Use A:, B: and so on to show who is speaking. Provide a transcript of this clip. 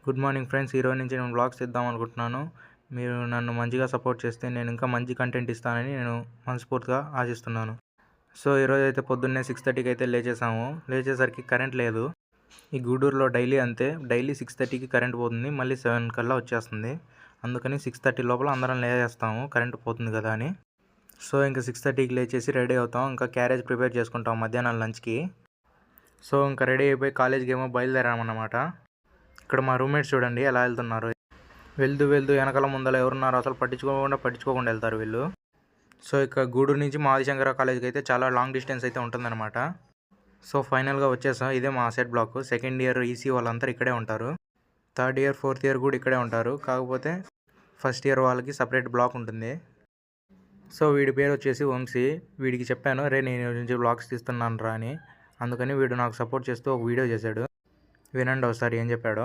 A: Good morning friends. ఈరోజు నుంచి నేను వ్లాగ్స్ ఇద్దాం అనుకుంటున్నాను. మీరు నన్ను మంచిగా సపోర్ట్ చేస్తే నేను ఇంకా మంచి కంటెంట్ ఇస్తానని నేను మనస్ఫూర్తిగా ఆశిస్తున్నాను. సో ఈరోజు అయితే పొద్దున్నే 6:30కి అయితే లేచేసాము. లేచేసరికి కరెంట్ లేదు. ఈ గూడూరులో డైలీ అంతే, డైలీ 6:30కి కరెంట్ పోతుంది, మళ్ళీ 7 కల్లా వచ్చేస్తుంది. అందుకని 6:30 లోపల అందరం లేచేస్తాము, కరెంట్ పోతుంది కదా అని. సో ఇంకా 6:30కి లేచేసి రెడీ అవుతాం. ఇంకా క్యారేజ్ ప్రిపేర్ చేసుకుంటాం మధ్యాహ్నం లంచ్కి. సో ఇంకా రెడీ అయిపోయి కాలేజ్కి ఏమో బయలుదేరామన్నమాట. ఇక్కడ మా రూమ్మేట్స్ చూడండి ఎలా వెళ్తున్నారు. వెళ్తూ వెనకాల ముందర ఎవరున్నారు అసలు పట్టించుకోకుండా వెళ్తారు వీళ్ళు. సో ఇక గూడూరు నుంచి ఆదిశంకర కాలేజ్కి అయితే చాలా లాంగ్ డిస్టెన్స్ అయితే ఉంటుందన్నమాట. సో ఫైనల్గా వచ్చేసాం. ఇదే మా set block. Second year EC వాళ్ళందరూ ఇక్కడే ఉంటారు. థర్డ్ ఇయర్, ఫోర్త్ ఇయర్ కూడా ఇక్కడే ఉంటారు. కాకపోతే ఫస్ట్ ఇయర్ వాళ్ళకి సపరేట్ బ్లాక్ ఉంటుంది. సో వీడి పేరు వచ్చేసి వంశీ. వీడికి చెప్పాను, రే నేను నుంచి బ్లాగ్స్ తీస్తున్నాను రా అని. అందుకని వీడు నాకు సపోర్ట్ చేస్తూ ఒక వీడియో చేశాడు. వినండి ఒకసారి ఏం చెప్పాడో.